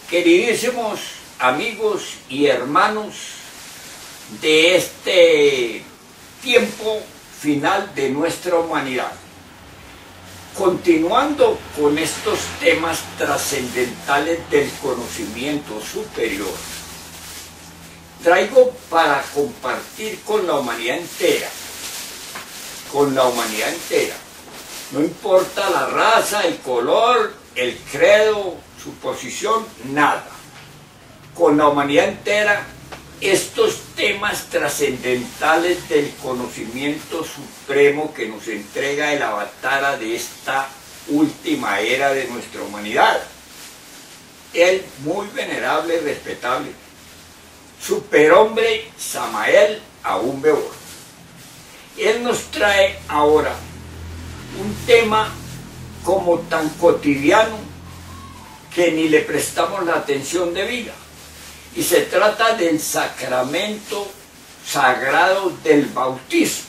Queridísimos amigos y hermanos de este tiempo final de nuestra humanidad, continuando con estos temas trascendentales del conocimiento superior, traigo para compartir con la humanidad entera, no importa la raza, el color, el credo, su posición, nada, con la humanidad entera, estos temas trascendentales del conocimiento supremo que nos entrega el avatara de esta última era de nuestra humanidad, el muy venerable y respetable superhombre Samael Aún Weor. Él nos trae ahora un tema como tan cotidiano que ni le prestamos la atención debida. Y se trata del sacramento sagrado del bautismo,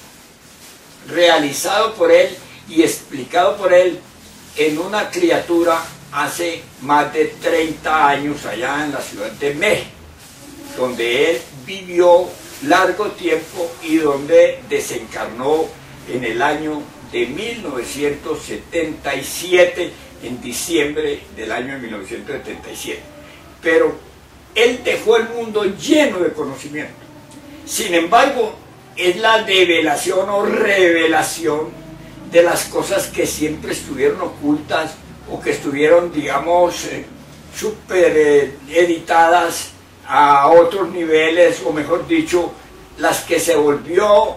realizado por él y explicado por él en una criatura hace más de 30 años allá en la Ciudad de México, donde él vivió largo tiempo y donde desencarnó en el año de 1977, en diciembre del año de 1977. Pero él dejó el mundo lleno de conocimiento. Sin embargo, es la develación o revelación de las cosas que siempre estuvieron ocultas o que estuvieron, digamos, súper editadas a otros niveles, o mejor dicho, las que se volvió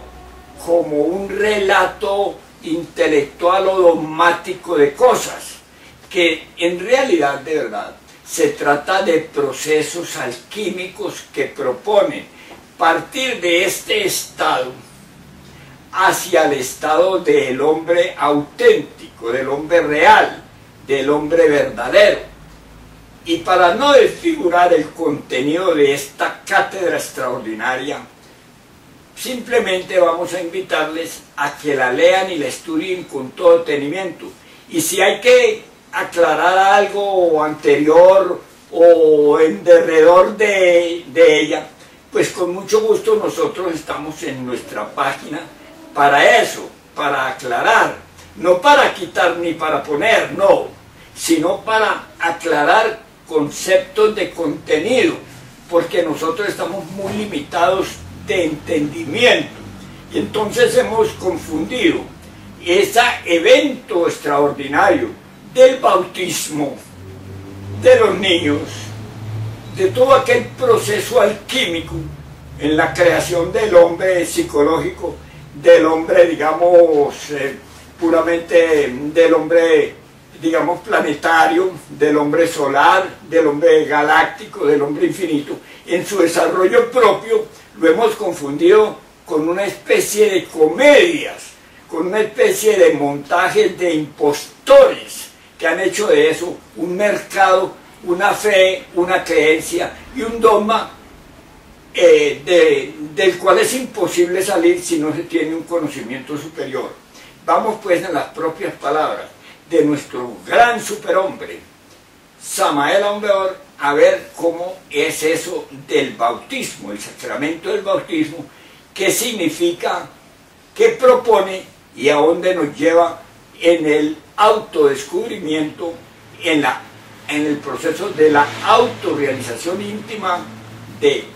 como un relato intelectual o dogmático de cosas, que en realidad, de verdad, se trata de procesos alquímicos que proponen partir de este estado hacia el estado del hombre auténtico, del hombre real, del hombre verdadero. Y para no desfigurar el contenido de esta cátedra extraordinaria, simplemente vamos a invitarles a que la lean y la estudien con todo detenimiento. Y si hay que aclarar algo anterior o en derredor de ella, pues con mucho gusto nosotros estamos en nuestra página para eso, para aclarar, no para quitar ni para poner, no, sino para aclarar conceptos de contenido, porque nosotros estamos muy limitados de entendimiento y entonces hemos confundido ese evento extraordinario del bautismo de los niños, de todo aquel proceso alquímico en la creación del hombre psicológico, del hombre, digamos, puramente del hombre, digamos, planetario, del hombre solar, del hombre galáctico, del hombre infinito. En su desarrollo propio lo hemos confundido con una especie de comedias, con una especie de montajes de impostores que han hecho de eso un mercado, una fe, una creencia y un dogma del cual es imposible salir si no se tiene un conocimiento superior. Vamos pues en las propias palabras de nuestro gran superhombre, Samael Aún Weor, a ver cómo es eso del bautismo, el sacramento del bautismo, qué significa, qué propone y a dónde nos lleva en el autodescubrimiento, en el proceso de la autorrealización íntima del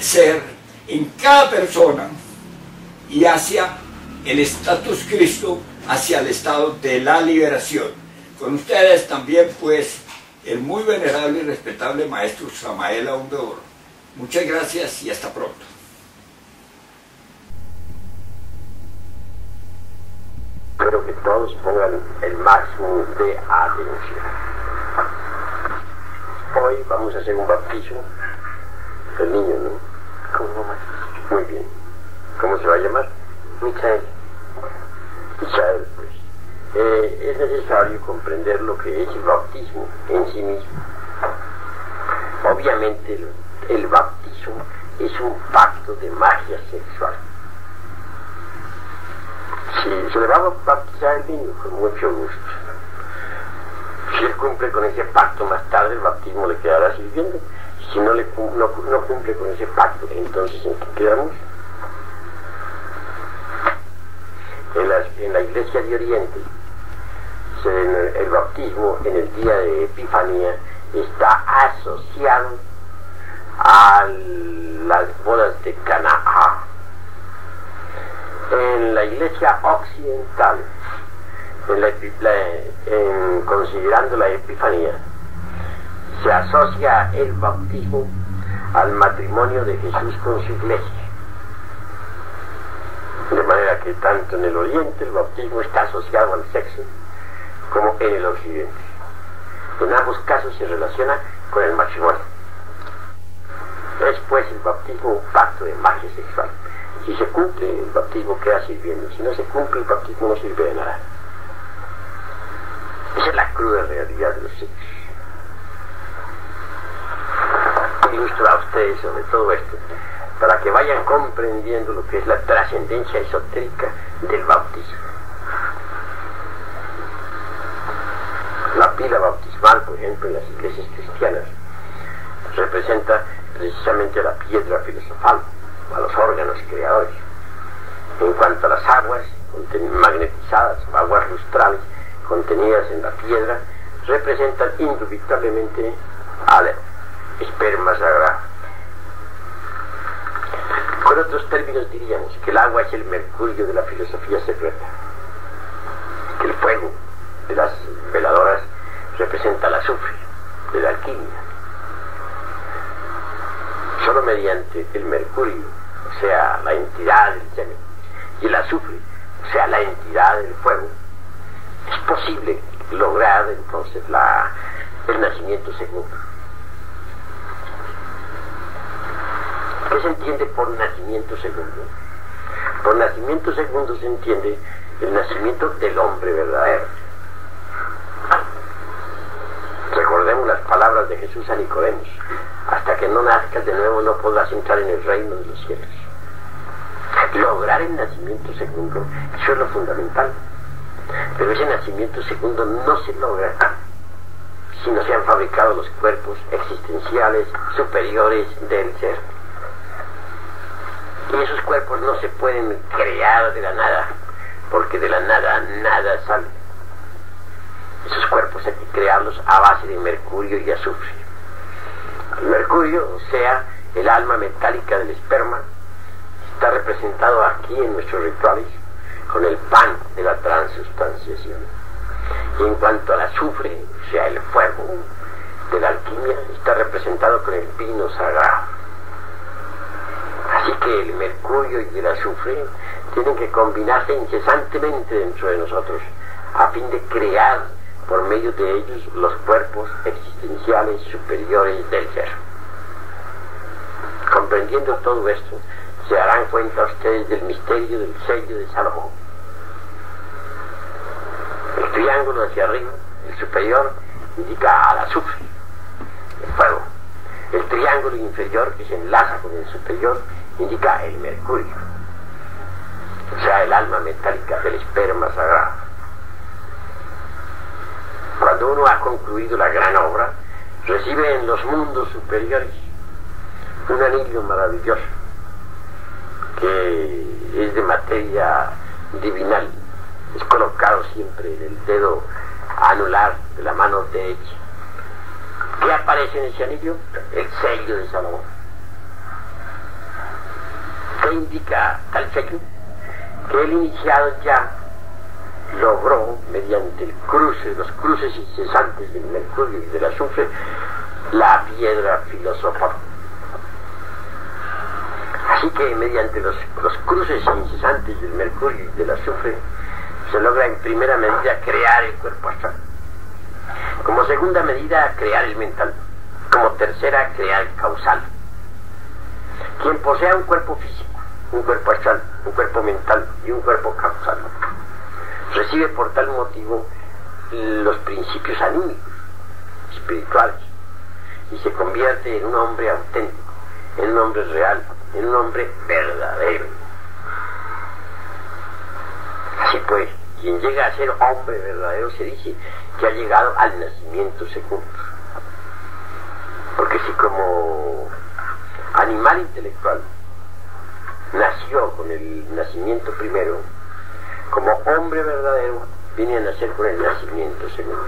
ser en cada persona y hacia el status Cristo, hacia el estado de la liberación. Con ustedes también, pues, el muy venerable y respetable maestro Samael Aún Weor. Muchas gracias y hasta pronto. Espero que todos pongan el máximo de atención. Hoy vamos a hacer un bautismo del niño, ¿no? ¿Cómo más? Muy bien. ¿Cómo se va a llamar? Michael. Michael, pues. Es necesario comprender lo que es el bautismo en sí mismo. Obviamente el bautismo es un pacto de magia sexual. Si se le va a bautizar el niño, con mucho gusto. Si él cumple con ese pacto más tarde, el bautismo le quedará sirviendo. Si no, no cumple con ese pacto, entonces ¿en qué quedamos? En la Iglesia de Oriente, el bautismo en el día de Epifanía está asociado a las bodas de Canaá. En la Iglesia occidental, considerando la Epifanía, se asocia el bautismo al matrimonio de Jesús con su Iglesia. De manera que tanto en el Oriente el bautismo está asociado al sexo como en el Occidente. En ambos casos se relaciona con el matrimonio. Es pues el bautismo un pacto de magia sexual. Si se cumple, el bautismo queda sirviendo. Si no se cumple, el bautismo no sirve de nada. Esa es la cruda realidad de los hechos. Ilustro a ustedes sobre todo esto, para que vayan comprendiendo lo que es la trascendencia esotérica del bautismo. La pila bautismal, por ejemplo, en las iglesias cristianas, representa precisamente a la piedra filosofal, a los órganos creadores. En cuanto a las aguas magnetizadas, aguas lustrales contenidas en la piedra, representan indubitablemente al esperma sagrado. Con otros términos diríamos que el agua es el mercurio de la filosofía secreta, que el fuego de las veladoras representa el azufre de la alquimia. Solo mediante el mercurio, o sea, la entidad del semen, y el azufre, o sea, la entidad del fuego, es posible lograr entonces el nacimiento segundo. ¿Qué se entiende por nacimiento segundo? Por nacimiento segundo se entiende el nacimiento del hombre verdadero. Recordemos las palabras de Jesús a Nicodemos: hasta que no nazcas de nuevo no podrás entrar en el reino de los cielos. Lograr el nacimiento segundo, eso es lo fundamental. Pero ese nacimiento segundo no se logra si no se han fabricado los cuerpos existenciales superiores del ser. Y esos cuerpos no se pueden crear de la nada, porque de la nada nada sale. Esos cuerpos hay que crearlos a base de mercurio y azufre. El mercurio, o sea, el alma metálica del esperma, está representado aquí en nuestros rituales con el pan de la transustanciación. Y en cuanto al azufre, o sea, el fuego de la alquimia, está representado con el vino sagrado. Así que el mercurio y el azufre tienen que combinarse incesantemente dentro de nosotros, a fin de crear por medio de ellos los cuerpos existenciales superiores del ser. Comprendiendo todo esto, se darán cuenta ustedes del misterio del sello de Salomón. El triángulo hacia arriba, el superior, indica al azufre, el fuego. El triángulo inferior, que se enlaza con el superior, indica el mercurio, o sea, el alma metálica del esperma sagrado. Cuando uno ha concluido la gran obra, recibe en los mundos superiores un anillo maravilloso, que es de materia divinal, es colocado siempre en el dedo anular de la mano derecha. ¿Qué aparece en ese anillo? El sello de Salomón. ¿Qué indica tal sello? Que el iniciado ya logró, mediante los cruces incesantes del mercurio y del azufre, la piedra filosofal. Así que mediante los cruces incesantes del mercurio y del azufre se logra en primera medida crear el cuerpo astral, como segunda medida crear el mental, como tercera crear el causal. Quien posea un cuerpo físico, un cuerpo astral, un cuerpo mental y un cuerpo causal, recibe por tal motivo los principios anímicos, espirituales, y se convierte en un hombre auténtico, en un hombre real, en un hombre verdadero. Así pues, quien llega a ser hombre verdadero se dice que ha llegado al nacimiento segundo. Porque si como animal intelectual nació con el nacimiento primero, como hombre verdadero viene a nacer con el nacimiento segundo.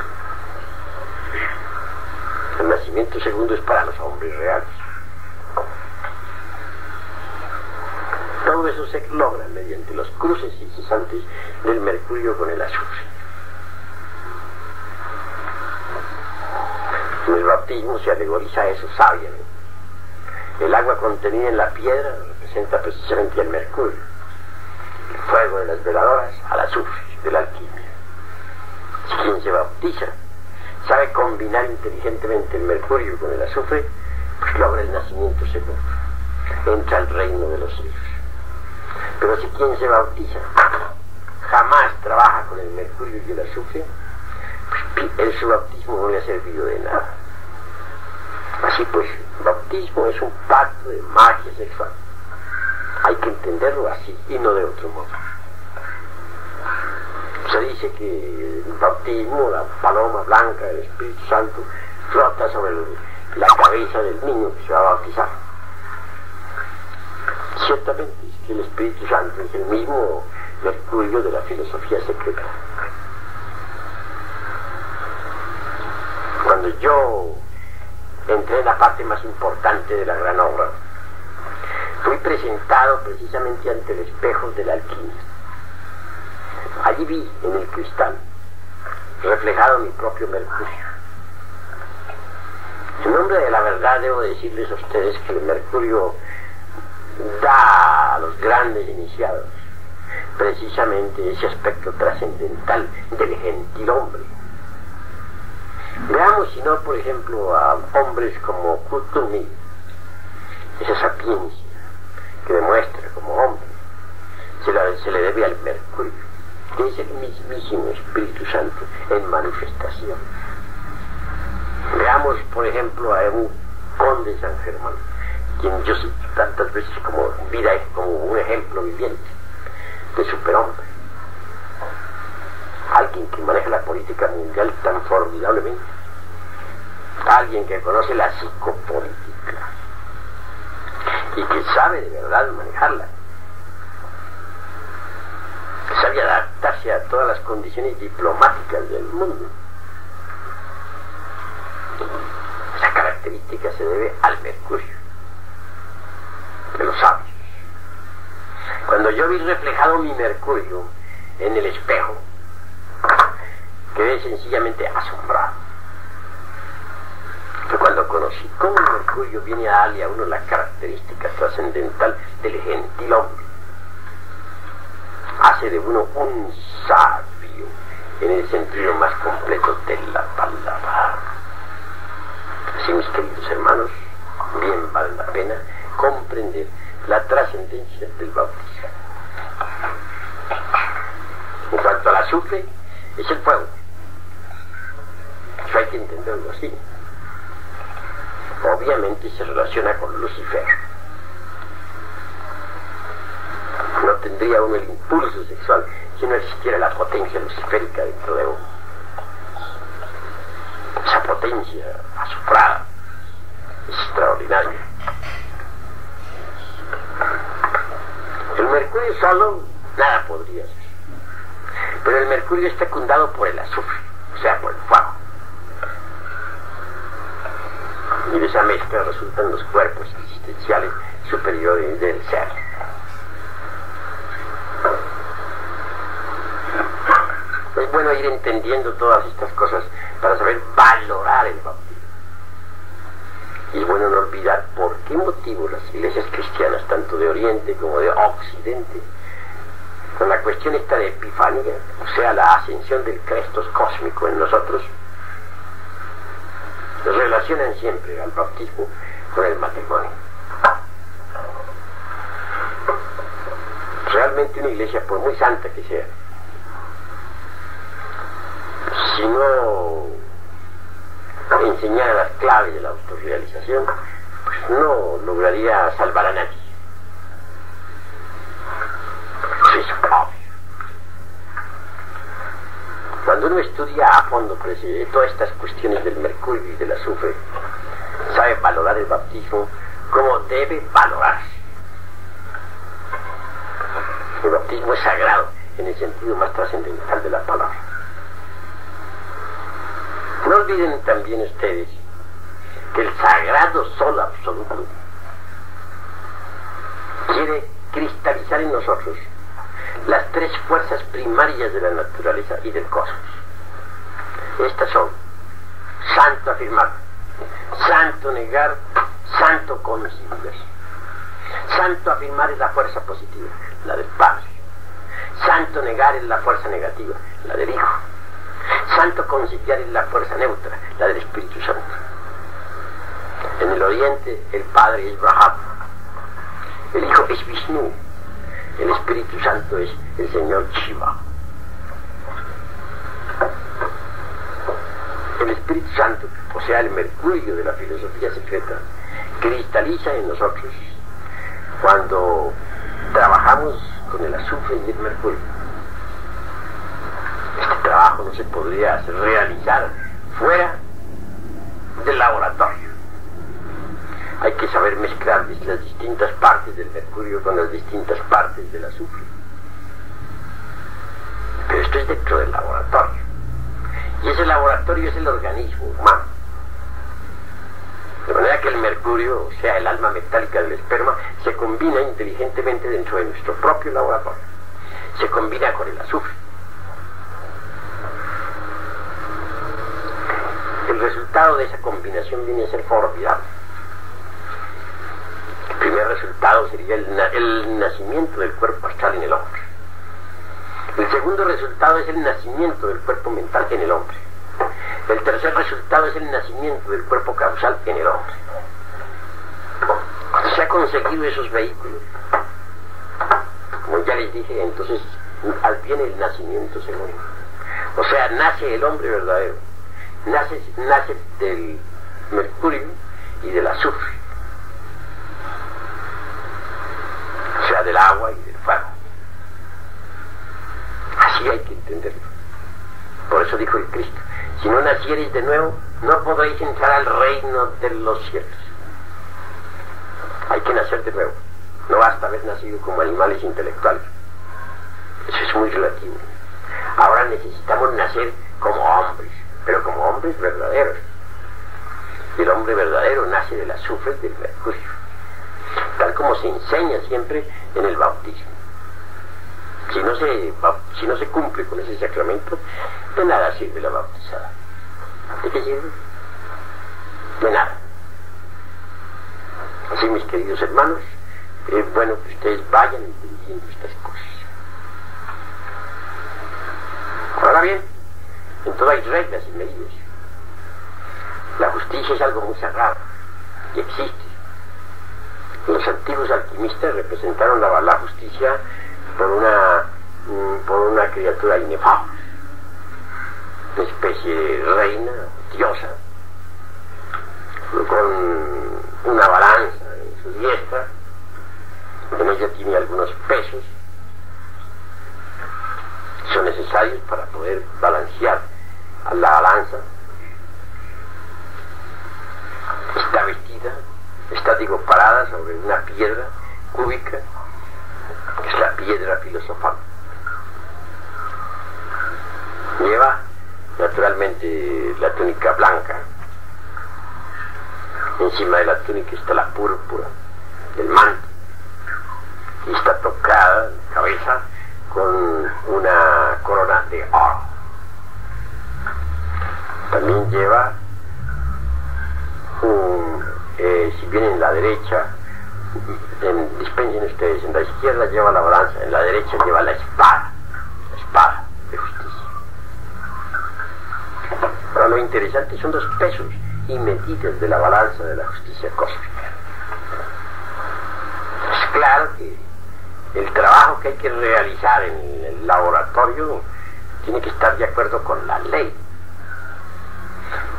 El nacimiento segundo es para los hombres reales. Todo eso se logra mediante los cruces incesantes del mercurio con el azufre. En el bautismo se alegoriza eso sabiamente. El agua contenida en la piedra representa precisamente al mercurio, el fuego de las veladoras al azufre de la alquimia. Si quien se bautiza sabe combinar inteligentemente el mercurio con el azufre, pues logra el nacimiento segundo, entra al reino de los cielos. Pero si quien se bautiza jamás trabaja con el mercurio y el azufre, pues su bautismo no le ha servido de nada. Así pues, el bautismo es un pacto de magia sexual. Hay que entenderlo así y no de otro modo. Se dice que el bautismo, la paloma blanca del Espíritu Santo, flota sobre la cabeza del niño que se va a bautizar. Ciertamente es que el Espíritu Santo es el mismo mercurio de la filosofía secreta. Cuando yo entré en la parte más importante de la gran obra, fui presentado precisamente ante el espejo de la alquimia. Allí vi en el cristal reflejado mi propio mercurio. En nombre de la verdad debo decirles a ustedes que el mercurio da a los grandes iniciados precisamente ese aspecto trascendental del gentilhombre. Veamos si no, por ejemplo, a hombres como Kutumi, esa sapiencia que demuestra como hombre, se le debe al mercurio, que es el mismísimo Espíritu Santo en manifestación. Veamos, por ejemplo, a un conde de San Germán, quien yo cito tantas veces como vida, como un ejemplo viviente de superhombre. Alguien que maneja la política mundial tan formidablemente. Alguien que conoce la psicopolítica y que sabe de verdad manejarla. Que sabe adaptarse a todas las condiciones diplomáticas del mundo. Esa característica se debe al mercurio de los sabios. Cuando yo vi reflejado mi mercurio en el espejo, quedé sencillamente asombrado. Fue cuando conocí cómo el mercurio viene a darle a uno la característica trascendental del gentilhombre. Hace de uno un sabio en el sentido más completo de la palabra. Así, mis queridos hermanos, bien vale la pena comprender la trascendencia del bautismo. En cuanto al azufre, es el fuego. Eso hay que entenderlo así. Obviamente se relaciona con Lucifer. No tendría uno el impulso sexual si no existiera la potencia luciférica dentro de uno. Esa potencia azufrada es extraordinaria. El mercurio solo nada podría hacer. Pero el mercurio es fecundado por el azufre, o sea, por el fuego. Y de esa mezcla resultan los cuerpos existenciales superiores del ser. Es bueno ir entendiendo todas estas cosas para saber valorar el bautismo. Y es bueno no olvidar por qué motivo las iglesias cristianas, tanto de Oriente como de Occidente, con la cuestión esta de Epifanía, o sea, la ascensión del Crestos cósmico en nosotros, relacionan siempre al bautismo con el matrimonio. Realmente una iglesia, por muy santa que sea, si no enseñara las claves de la autorrealización, pues no lograría salvar a nadie. Eso es obvio. Cuando uno estudia a fondo todas estas cuestiones del mercurio y del azufre, sabe valorar el bautismo como debe valorarse. El bautismo es sagrado en el sentido más trascendental de la palabra. No olviden también ustedes que el sagrado sol absoluto quiere cristalizar en nosotros las tres fuerzas primarias de la naturaleza y del cosmos. Estas son santo afirmar, santo negar, santo conciliar. Santo afirmar es la fuerza positiva, la del Padre. Santo negar es la fuerza negativa, la del Hijo. Santo conciliar es la fuerza neutra, la del Espíritu Santo. En el Oriente el Padre es Brahma, el Hijo es Vishnu, el Espíritu Santo es el Señor Shiva. El Espíritu Santo, o sea el mercurio de la filosofía secreta, cristaliza en nosotros cuando trabajamos con el azufre y el mercurio. Este trabajo no se podría realizar fuera del laboratorio. Hay que saber mezclar las distintas partes del mercurio con las distintas partes del azufre. Pero esto es dentro del laboratorio. Y ese laboratorio es el organismo humano. De manera que el mercurio, o sea, el alma metálica del esperma, se combina inteligentemente dentro de nuestro propio laboratorio. Se combina con el azufre. El resultado de esa combinación viene a ser formidable. El primer resultado sería el nacimiento del cuerpo astral en el hombre. El segundo resultado es el nacimiento del cuerpo mental en el hombre. El tercer resultado es el nacimiento del cuerpo causal en el hombre. Cuando se ha conseguido esos vehículos, como ya les dije, entonces viene el nacimiento segundo. O sea, nace el hombre verdadero. Nace del mercurio y del azufre. O sea, del agua y del fuego. Así hay que entenderlo. Por eso dijo el Cristo: si no naciereis de nuevo, no podréis entrar al reino de los cielos. Hay que nacer de nuevo. No basta haber nacido como animales intelectuales. Eso es muy relativo. Ahora necesitamos nacer como hombres, pero como hombres verdaderos. Y el hombre verdadero nace del azufre y del mercurio, tal como se enseña siempre en el bautismo. Si no se cumple con ese sacramento, de nada sirve la bautizada. ¿De qué sirve? De nada. Así, mis queridos hermanos, es bueno que ustedes vayan entendiendo estas cosas. Ahora bien, en todo hay reglas y medidas. La justicia es algo muy sagrado y existe. Los antiguos alquimistas representaron la justicia por una criatura inefable, una especie de reina, diosa, con una balanza en su diestra. En ella tiene algunos pesos, son necesarios para poder balancear a la balanza. Está parada sobre una piedra cúbica, que es la piedra filosofal. Lleva naturalmente la túnica blanca. Encima de la túnica está la púrpura del manto, y está tocada en la cabeza con una corona de oro. También lleva si bien en la derecha, dispensen ustedes, en la izquierda lleva la balanza, en la derecha lleva la espada de justicia. Ahora, lo interesante son los pesos y medidas de la balanza de la justicia cósmica. Es claro que el trabajo que hay que realizar en el laboratorio tiene que estar de acuerdo con la ley.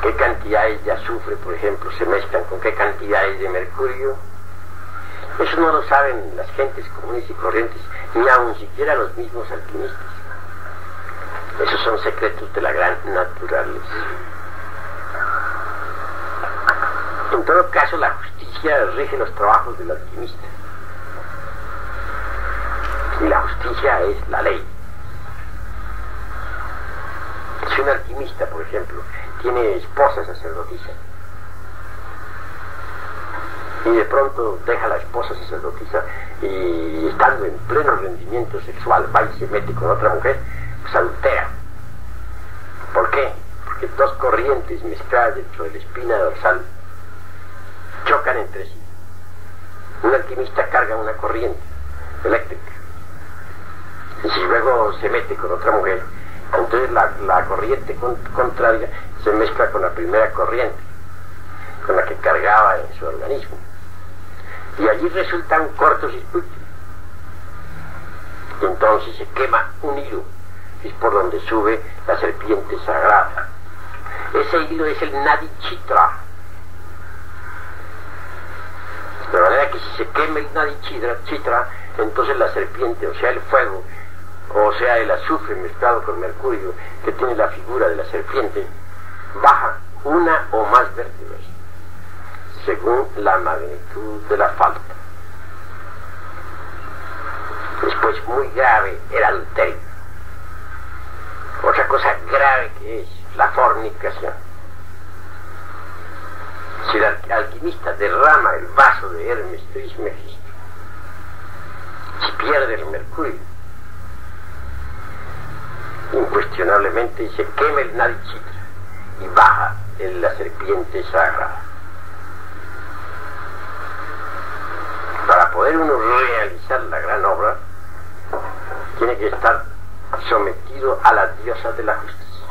¿Qué cantidades de azufre, por ejemplo, se mezclan con qué cantidades de mercurio? Eso no lo saben las gentes comunes y corrientes, ni aun siquiera los mismos alquimistas. Esos son secretos de la gran naturaleza. En todo caso, la justicia rige los trabajos del alquimista. Y la justicia es la ley. Si un alquimista, por ejemplo, tiene esposa sacerdotisa y de pronto deja a la esposa sacerdotisa y estando en pleno rendimiento sexual va y se mete con otra mujer, pues adultera. ¿Por qué? Porque dos corrientes mezcladas dentro de la espina dorsal chocan entre sí. Un alquimista carga una corriente eléctrica y si luego se mete con otra mujer, entonces la corriente contraria se mezcla con la primera corriente con la que cargaba en su organismo y allí resulta un cortocircuito y entonces se quema un hilo que es por donde sube la serpiente sagrada. Ese hilo es el Nadi Chitra, de manera que si se quema el Nadi Chitra, entonces la serpiente, o sea el fuego, o sea el azufre mezclado con mercurio que tiene la figura de la serpiente, baja una o más vértebras según la magnitud de la falta. Después, muy grave, el adulterio. Otra cosa grave que es la fornicación. Si el alquimista derrama el vaso de Hermes Trismegisto, si pierde el mercurio, incuestionablemente se quema el Nadi Chitra y baja en la serpiente sagrada. Para poder uno realizar la gran obra, tiene que estar sometido a la diosa de la justicia.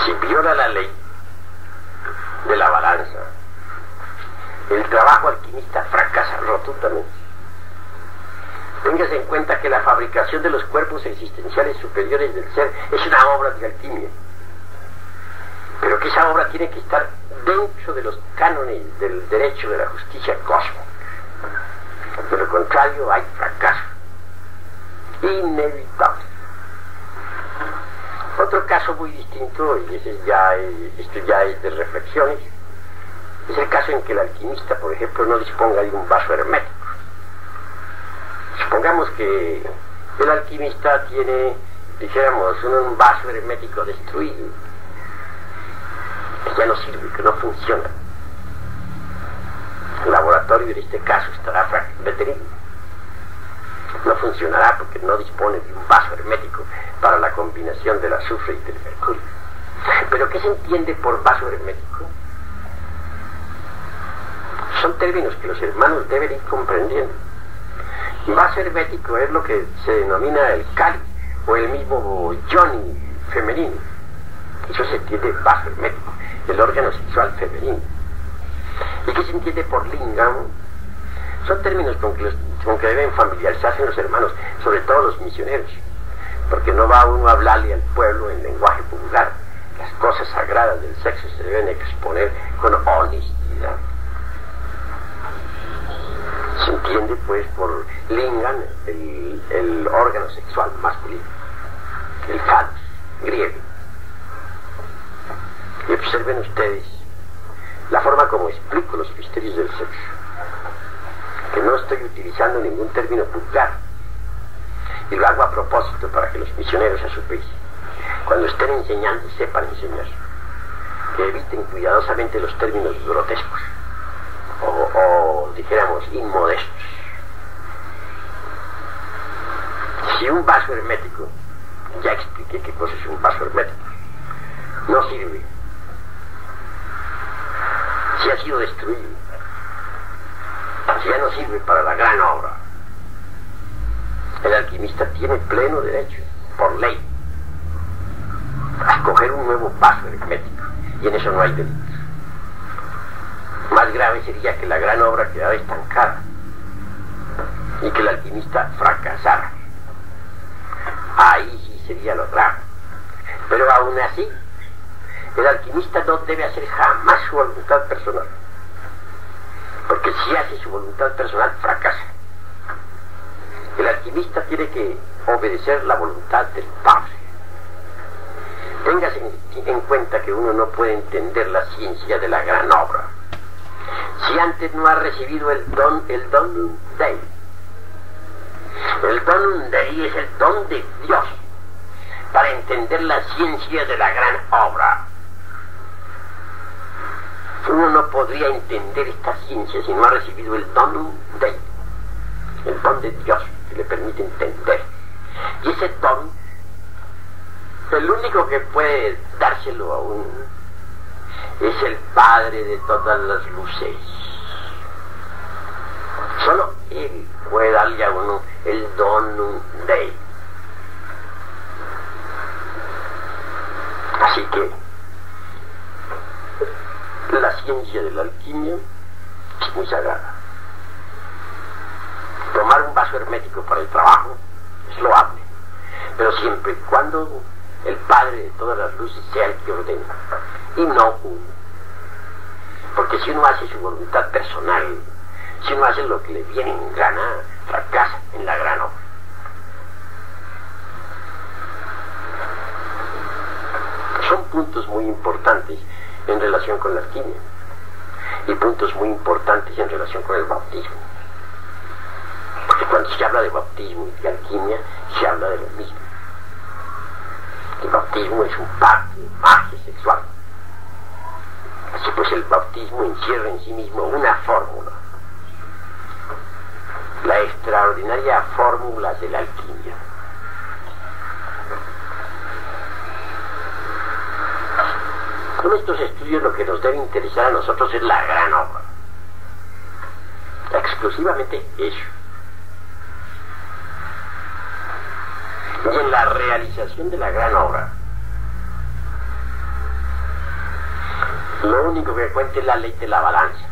Si viola la ley de la balanza, el trabajo alquimista fracasa rotundamente. Téngase en cuenta que la fabricación de los cuerpos existenciales superiores del ser es una obra de alquimia, pero que esa obra tiene que estar dentro de los cánones del derecho de la justicia cósmica. De lo contrario hay fracaso inevitable. Otro caso muy distinto, y esto ya es de reflexiones, es el caso en que el alquimista, por ejemplo, no disponga de un vaso hermético. Supongamos que el alquimista tiene, dijéramos, un vaso hermético destruido, que ya no sirve, que no funciona. El laboratorio en este caso estará detenido. No funcionará porque no dispone de un vaso hermético para la combinación del azufre y del mercurio. ¿Pero qué se entiende por vaso hermético? Son términos que los hermanos deben ir comprendiendo. Vaso hermético es lo que se denomina el Kali o el mismo Yoni femenino. Eso se entiende vaso hermético, el órgano sexual femenino. ¿Y qué se entiende por lingam? Son términos con que deben familiarizarse los hermanos, sobre todo los misioneros, porque no va uno a hablarle al pueblo en lenguaje vulgar. Las cosas sagradas del sexo se deben exponer con honestidad. Se entiende pues por lingam el órgano sexual masculino, el phallus griego. Y observen ustedes la forma como explico los misterios del sexo, que no estoy utilizando ningún término vulgar, y lo hago a propósito para que los misioneros a su vez, cuando estén enseñando, sepan enseñar, que eviten cuidadosamente los términos grotescos o dijéramos inmodestos. Si un vaso hermético, ya expliqué qué cosa es un vaso hermético, no sirve, si ha sido destruido, si ya no sirve para la gran obra, el alquimista tiene pleno derecho, por ley, a escoger un nuevo vaso hermético, y en eso no hay delito. Más grave sería que la gran obra quedara estancada y que el alquimista fracasara. Ahí sí sería lo grave. Pero aún así, el alquimista no debe hacer jamás su voluntad personal, porque si hace su voluntad personal fracasa. El alquimista tiene que obedecer la voluntad del Padre. Téngase en cuenta que uno no puede entender la ciencia de la gran obra si antes no ha recibido el donum Dei. El donum Dei es el don de Dios para entender la ciencia de la gran obra. Uno no podría entender esta ciencia si no ha recibido el donum Dei, el don de Dios que le permite entender. Y ese don, el único que puede dárselo a uno es el Padre de todas las luces. Solo Él puede darle a uno el donum Dei. Así que la ciencia de la alquimia es muy sagrada. Tomar un vaso hermético para el trabajo es loable, pero siempre y cuando el Padre de todas las luces sea el que ordena, y no uno. Porque si uno hace su voluntad personal, si uno hace lo que le viene en gana, fracasa en la gran obra. Son puntos muy importantes en relación con la alquimia, y puntos muy importantes en relación con el bautismo. Porque cuando se habla de bautismo y de alquimia, se habla de lo mismo. El bautismo es un pacto de magia sexual. Así pues, el bautismo encierra en sí mismo una fórmula, la extraordinaria fórmula de la alquimia. Con estos estudios lo que nos debe interesar a nosotros es la gran obra, exclusivamente eso. Y en la realización de la gran obra, lo único que cuenta es la ley de la balanza,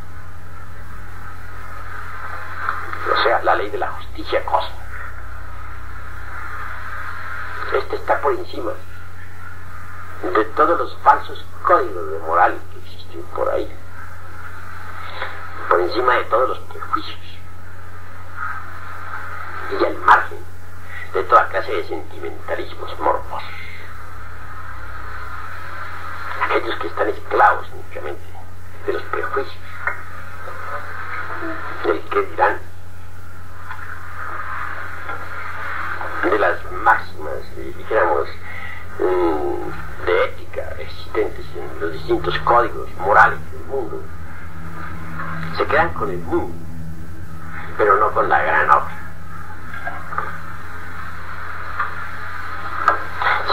o sea, la ley de la justicia cósmica. Esta está por encima de todos los falsos códigos de moral que existen por ahí, por encima de todos los prejuicios y al margen de toda clase de sentimentalismos morbosos, aquellos que están esclavos únicamente de los prejuicios, del qué dirán, de las máximas, dijéramos, de ética existentes en los distintos códigos morales del mundo. Se quedan con el mundo, pero no con la gran obra.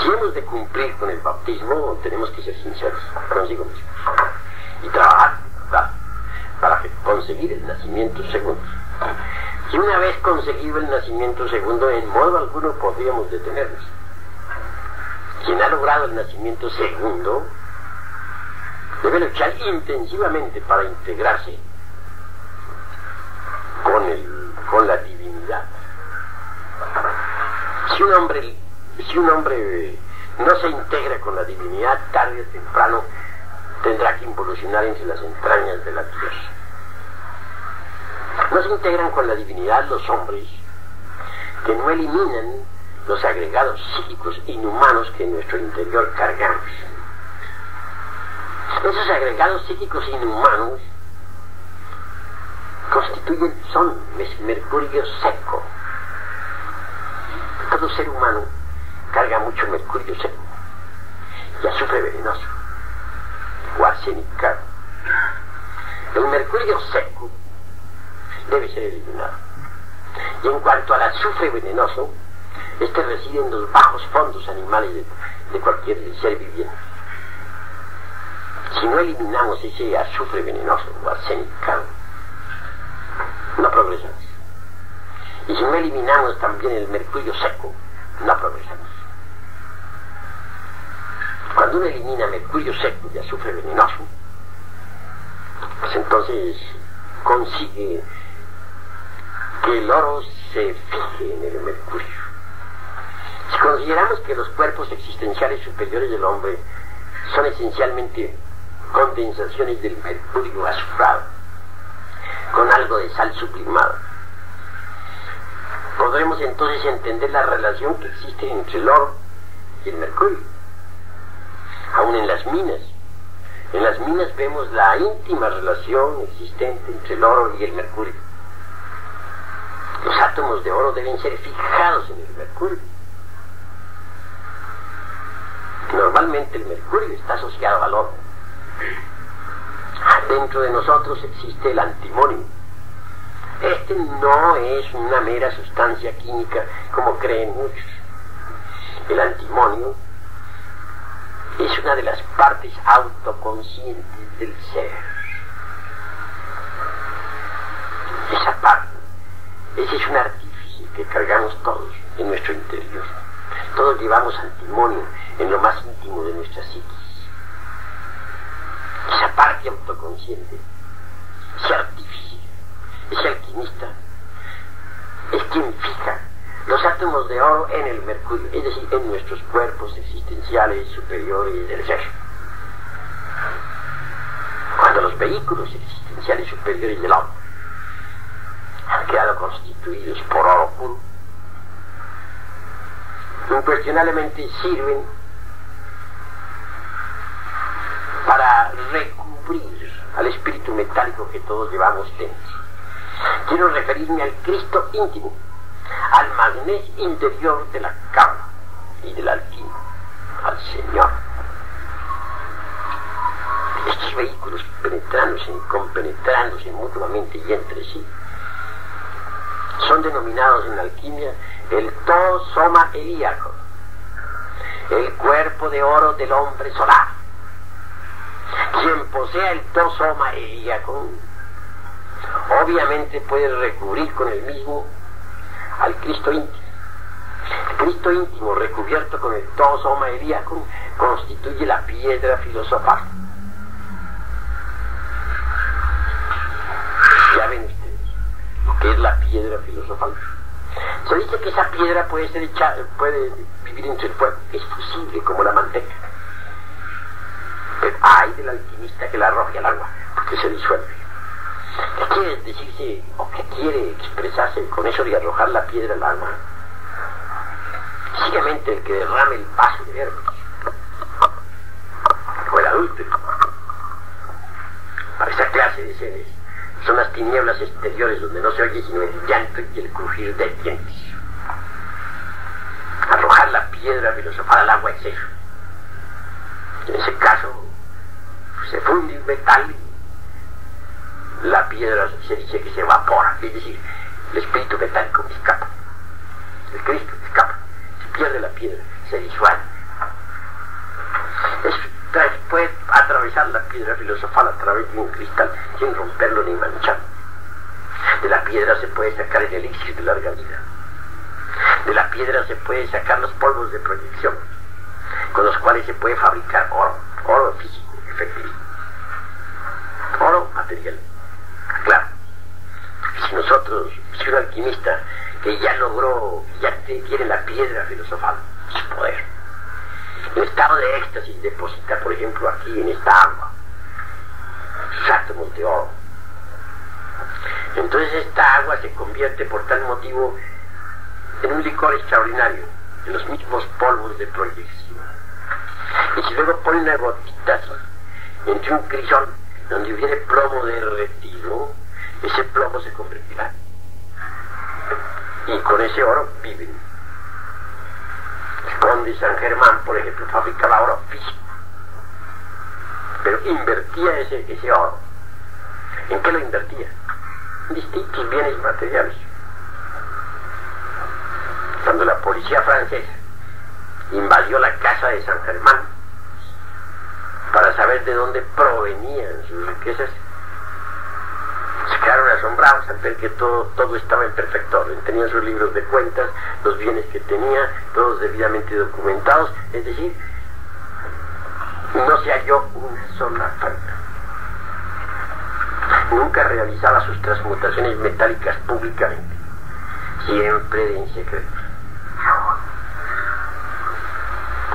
Si hemos de cumplir con el bautismo, tenemos que ser sinceros consigo mismos y trabajar, ¿verdad?, para conseguir el nacimiento segundo. Y una vez conseguido el nacimiento segundo, en modo alguno podríamos detenernos. Quien ha logrado el nacimiento segundo debe luchar intensivamente para integrarse con la divinidad. Si un hombre no se integra con la divinidad, tarde o temprano tendrá que involucionar entre las entrañas de la tierra. No se integran con la divinidad los hombres que no eliminan los agregados psíquicos inhumanos que en nuestro interior cargamos. Esos agregados psíquicos inhumanos son mercurio seco. Todo ser humano carga mucho mercurio seco y azufre venenoso o arsenicado. El mercurio seco debe ser eliminado. Y en cuanto al azufre venenoso, este reside en los bajos fondos animales de cualquier ser viviente. Si no eliminamos ese azufre venenoso o arsenicado, no progresamos. Y si no eliminamos también el mercurio seco, no progresamos. Cuando uno elimina mercurio seco y azufre venenoso, pues entonces consigue que el oro se fije en el mercurio. Si consideramos que los cuerpos existenciales superiores del hombre son esencialmente condensaciones del mercurio azufrado con algo de sal sublimada, podremos entonces entender la relación que existe entre el oro y el mercurio. Aún en las minas vemos la íntima relación existente entre el oro y el mercurio. Los átomos de oro deben ser fijados en el mercurio. Normalmente el mercurio está asociado al oro. Dentro de nosotros existe el antimonio. Este no es una mera sustancia química como creen muchos. El antimonio es una de las partes autoconscientes del ser. Esa parte, ese es un artífice que cargamos todos en nuestro interior. Todos llevamos antimonio en lo más íntimo de nuestra psiquis. Esa parte autoconsciente, ese artífice, ese alquimista, es quien fija los átomos de oro en el mercurio, es decir, en nuestros cuerpos existenciales superiores del ser. Cuando los vehículos existenciales superiores del hombre han quedado constituidos por oro puro, incuestionablemente sirven para recubrir al espíritu metálico que todos llevamos dentro. Quiero referirme al Cristo íntimo, al magnes interior de la cama y de la alquimia, al Señor. Estos vehículos compenetrándose mutuamente y entre sí, son denominados en la alquimia el tosoma helíaco, el cuerpo de oro del hombre solar. Quien posea el tosoma helíaco obviamente puede recubrir con el mismo al Cristo íntimo. El Cristo íntimo recubierto con el tosoma helíaco constituye la piedra filosofal. Ya ven ustedes lo que es la piedra filosofal. Se dice que esa piedra puede vivir entre el fuego, es fusible como la manteca. Pero hay del alquimista que la arroje al agua, porque se disuelve. ¿Qué quiere decirse, o qué quiere expresarse con eso de arrojar la piedra al agua? Sencillamente el que derrame el vaso de Hermes, o el adúltero. Para esa clase de seres son las tinieblas exteriores donde no se oye sino el llanto y el crujir de dientes. Arrojar la piedra filosofal al agua es eso. En ese caso se funde un metal, la piedra se dice que se evapora, es decir, el espíritu metálico escapa, el Cristo escapa, se pierde la piedra, se disuelve. Puede atravesar la piedra filosofal a través de un cristal sin romperlo ni mancharlo. De la piedra se puede sacar el elixir de larga vida. De la piedra se puede sacar los polvos de proyección, con los cuales se puede fabricar oro físico, efectivo, oro material. Claro, si un alquimista que ya logró, ya tiene la piedra filosofal, su poder, en estado de éxtasis deposita, por ejemplo, aquí en esta agua sus átomos de oro. Entonces esta agua se convierte por tal motivo en un licor extraordinario, en los mismos polvos de proyección. Y si luego pone una gotita entre un crisol donde hubiere plomo derretido, ese plomo se convertirá. Y con ese oro viven. El conde San Germán, por ejemplo, fabricaba oro físico, pero invertía ese oro. ¿En qué lo invertía? En distintos bienes materiales. Cuando la policía francesa invadió la casa de San Germán para saber de dónde provenían sus riquezas, se quedaron asombrados al ver que todo estaba en perfecto orden. Tenían sus libros de cuentas, los bienes que tenía, todos debidamente documentados, es decir, no se halló una sola falta. Nunca realizaba sus transmutaciones metálicas públicamente, siempre en secreto.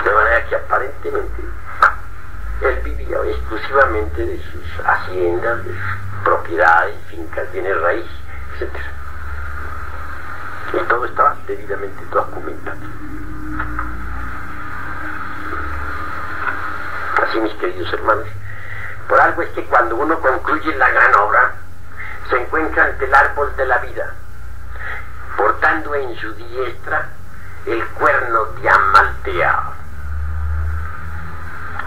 De manera que aparentemente él vivía exclusivamente de sus haciendas, de sus propiedades, fincas, bienes raíces, etc. Y todo todo estaba debidamente documentado. Así, mis queridos hermanos, por algo es que cuando uno concluye la gran obra, se encuentra ante el árbol de la vida, portando en su diestra el cuerno diamanteado.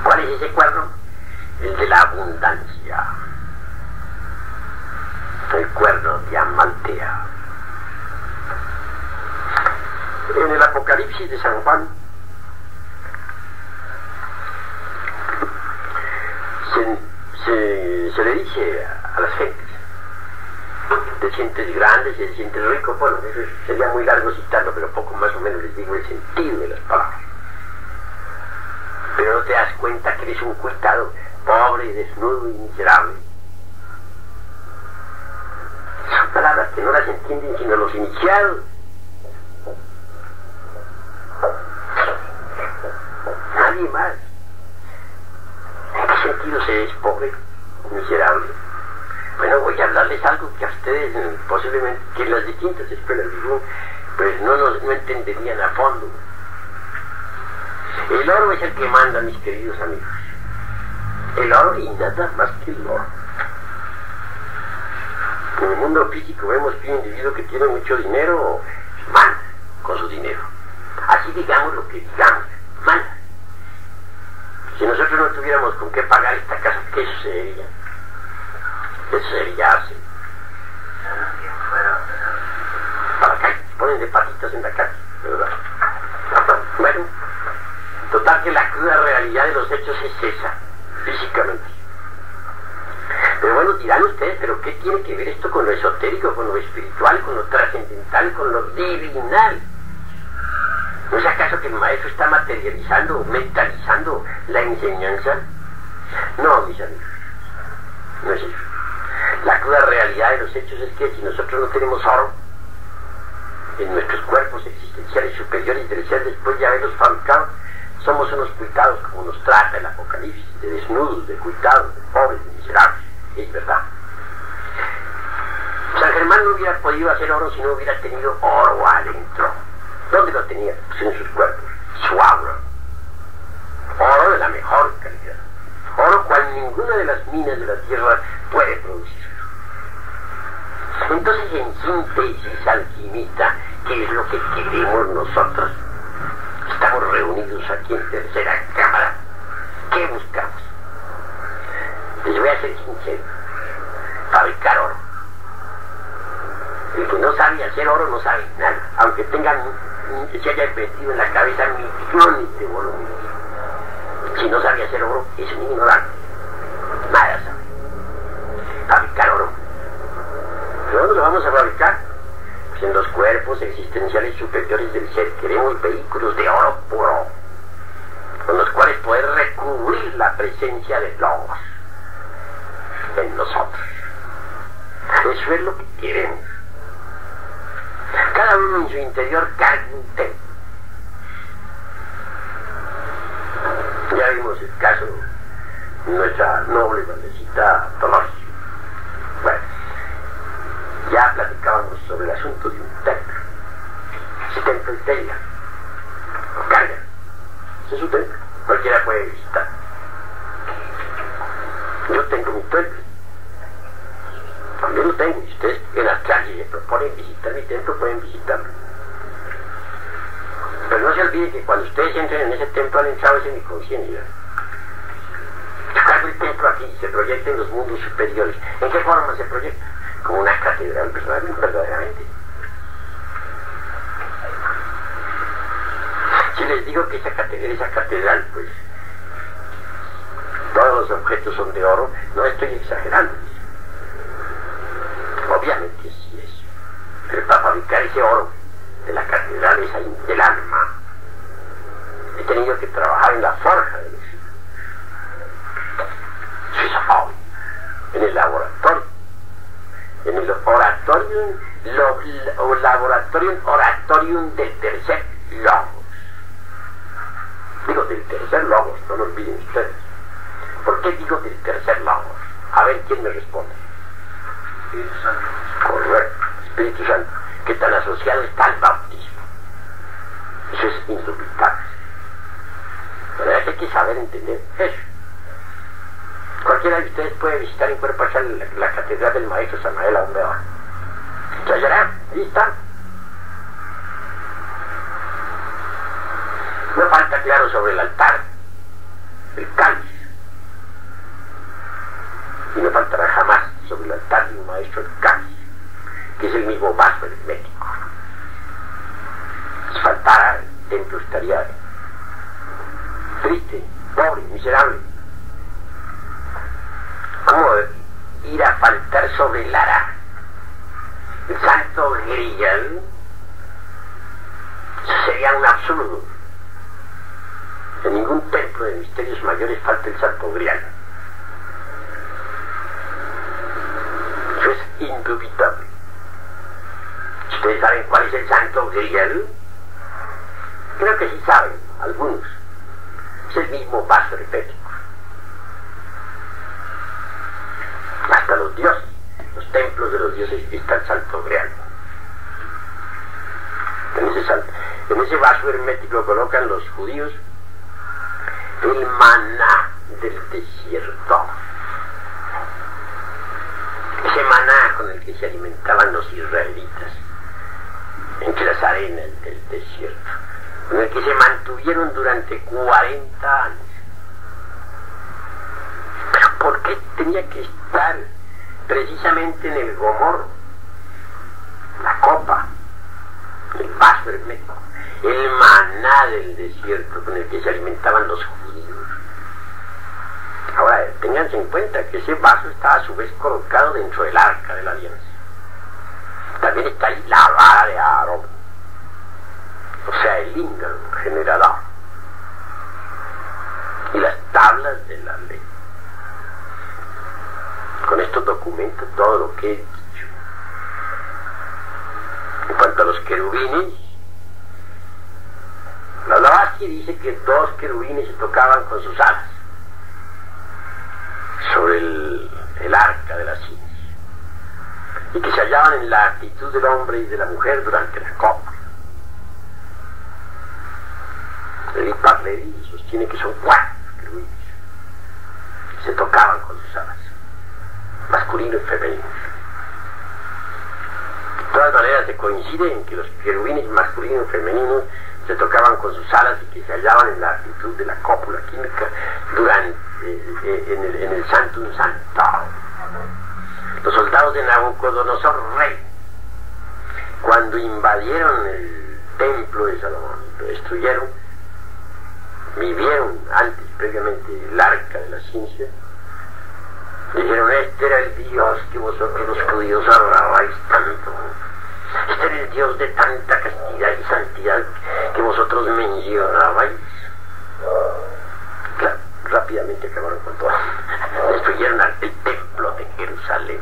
¿Cuál es ese cuerno? El de la abundancia. El cuerno diamanteado. En el Apocalipsis de San Juan se le dice a las gentes, de gentes grandes y de gentes ricos, bueno, eso sería muy largo citarlo, pero poco más o menos les digo el sentido de las palabras. Pero no te das cuenta que eres un cuitado, pobre, desnudo y miserable. Son palabras que no las entienden sino los iniciados. Nadie más. ¿En qué sentido se es pobre, miserable? Bueno, voy a hablarles algo que a ustedes posiblemente, que en las distintas escuelas digo, pues no entenderían a fondo. El oro es el que manda, mis queridos amigos. El oro y nada más que el oro. En el mundo físico vemos que un individuo que tiene mucho dinero manda con su dinero. Así digamos lo que digamos, manda. Si nosotros no tuviéramos con qué pagar esta casa, ¿qué sucedería? Eso sería así. Para la calle, ponen de patitas en la calle, ¿verdad? Bueno, total que la cruda realidad de los hechos es esa, físicamente. Pero bueno, dirán ustedes, ¿pero qué tiene que ver esto con lo esotérico, con lo espiritual, con lo trascendental, con lo divinal? ¿No es acaso que el maestro está materializando, mentalizando la enseñanza? No, mis amigos, no es eso. La cruda realidad de los hechos es que si nosotros no tenemos oro en nuestros cuerpos existenciales superiores del ser, después de haberlos fabricado, somos unos cuitados como nos trata el Apocalipsis, de desnudos, de cuitados, de pobres, de miserables. Es verdad. San Germán no hubiera podido hacer oro si no hubiera tenido oro adentro. ¿Dónde lo tenía? Pues en sus cuerpos, su aura. Oro de la mejor calidad. Oro cual ninguna de las minas de la tierra puede producir. Entonces, en síntesis, alquimista, ¿qué es lo que queremos nosotros? Estamos reunidos aquí en tercera cámara. ¿Qué buscamos? Les voy a ser sincero. Fabricar oro. El que no sabe hacer oro no sabe nada, aunque se haya metido en la cabeza millones de volúmenes. Si no sabe hacer oro, es un ignorante. Nada sabe. Fabricar oro. ¿Pero dónde lo vamos a fabricar? Pues en los cuerpos existenciales superiores del ser. Queremos vehículos de oro puro, con los cuales poder recubrir la presencia de Logos en nosotros. Eso es lo que queremos. Cada uno en su interior carga un templo. Ya vimos el caso de nuestra noble madrecita Dolores. Bueno, ya platicábamos sobre el asunto de un templo. Ese templo es de ella. Lo carga. Ese es su templo. Cualquiera puede visitar. Yo tengo mi templo. También lo tengo. Y ustedes en las calles se proponen visitar mi templo, pueden visitarlo. Pero no se olvide que cuando ustedes entren en ese templo han entrado en mi conciencia. Yo cargo el templo aquí y se proyecta en los mundos superiores. ¿En qué forma se proyecta? Como una catedral verdaderamente. Si les digo que esa catedral, pues todos los objetos son de oro, no estoy exagerando. Obviamente sí es. Pero para fabricar ese oro de la catedral esa del alma, he tenido que trabajar en la forja de los hijos. En el laboratorio. En el oratorium del tercer logos. Digo del tercer logos, no lo olviden ustedes. ¿Por qué digo del tercer logos? A ver quién me responde. Espíritu Santo. Correcto, Espíritu Santo. que tan asociado está al bautismo. Eso es indubitable. Pero hay que saber entender eso. Cualquiera de ustedes puede visitar en cuerpo allá la catedral del maestro Samael Aumbeor. Ya será, ahí está. No falta claro sobre el altar, el cáliz. Y no faltará jamás sobre el altar de un maestro el cáliz, que es el mismo vaso hermético. Si faltara, el templo estaría triste, pobre, miserable. ¿Cómo ir a faltar sobre el ara, el santo grial? Eso sería un absurdo. En ningún templo de misterios mayores falta el santo grial. Eso es indubitable. ¿Ustedes saben cuál es el santo grial? Creo que sí saben, algunos. Es el mismo vaso hermético. Hasta los dioses, los templos de los dioses, está el santo grial. En ese vaso hermético colocan los judíos el maná del desierto. Ese maná con el que se alimentaban los israelitas entre las arenas del desierto, con el que se mantuvieron durante 40 años. Pero ¿por qué tenía que estar precisamente en el gomor, la copa, el vaso hermético, el maná del desierto con el que se alimentaban los judíos? Ahora, ténganse en cuenta que ese vaso está a su vez colocado dentro del arca de la alianza. También está ahí la vara de Aarón, o sea, el lingam generador, y las tablas de la ley. Con esto documento todo lo que he dicho. En cuanto a los querubines, la Blavatsky dice que 2 querubines se tocaban con sus alas sobre el arca de la ciencia, y que se hallaban en la actitud del hombre y de la mujer durante la copla. El Parleri sostiene que son 4 querubines que se tocaban con sus alas, masculino y femenino. De todas maneras se coincide en que los querubines masculino y femenino se tocaban con sus alas y que se hallaban en la actitud de la cópula química durante en el Sanctum Sanctorum. Los soldados de Nabucodonosor rey, cuando invadieron el templo de Salomón, lo destruyeron, vivieron antes previamente el arca de la ciencia, dijeron: este era el Dios que vosotros los judíos adorabais tanto, este era el Dios de tanta castidad y santidad que vosotros mencionabais. Claro, rápidamente acabaron con todo, destruyeron el templo de Jerusalén.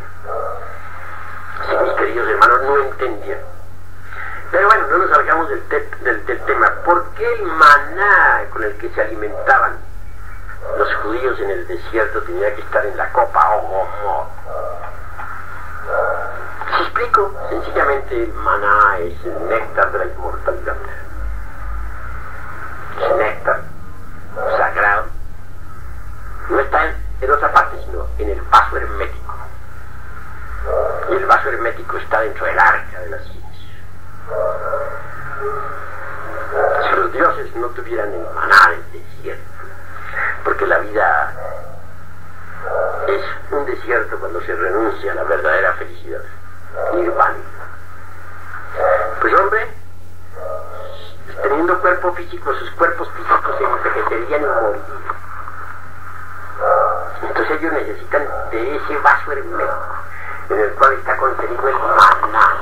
Así, mis queridos hermanos, no entendían. Pero bueno, no nos salgamos del tema. ¿Por qué el maná con el que se alimentaban los judíos en el desierto tenía que estar en la copa o gomor? Si explico, sencillamente el maná es el néctar de la inmortalidad. Ese néctar sagrado no está en otra parte, sino en el vaso hermético. Y el vaso hermético está dentro del arca de la ciencia. Si los dioses no tuvieran el maná del desierto, porque la vida es un desierto cuando se renuncia a la verdadera felicidad, nirvana. Pues hombre, teniendo cuerpo físico, sus cuerpos físicos se envejecerían y morirían. Entonces ellos necesitan de ese vaso hermético en el cual está contenido el maná.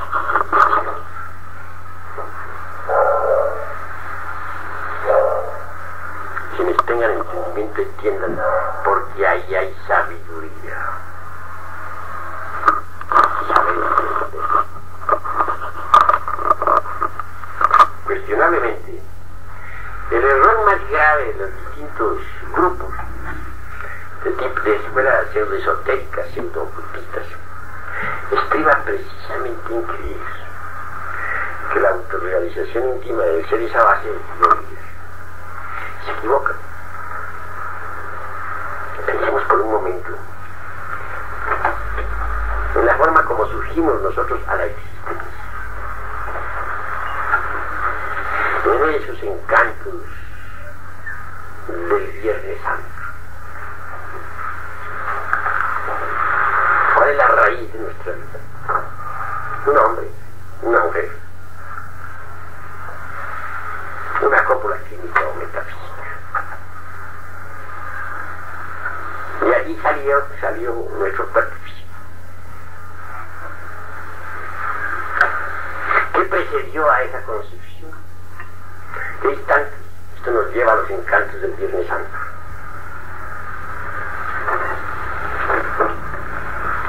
Quienes tengan entendimiento entiendan, porque ahí hay sabiduría. Saber entender. Cuestionablemente, el error más grave de los distintos grupos del tipo de escuelas pseudoesotéricas, pseudo-ocultistas, estriba precisamente en creer que la autorrealización íntima del ser es a base de líder. Se equivocan. Pensemos por un momento en la forma como surgimos nosotros a la existencia. En esos encantos del Viernes Santo. ¿Cuál es la raíz de nuestra vida? Un hombre, una mujer, una cópula química o metafísica. Y allí salió nuestro cuerpo físico. ¿Qué precedió a esa concepción? ¿Qué instante? Esto nos lleva a los encantos del Viernes Santo.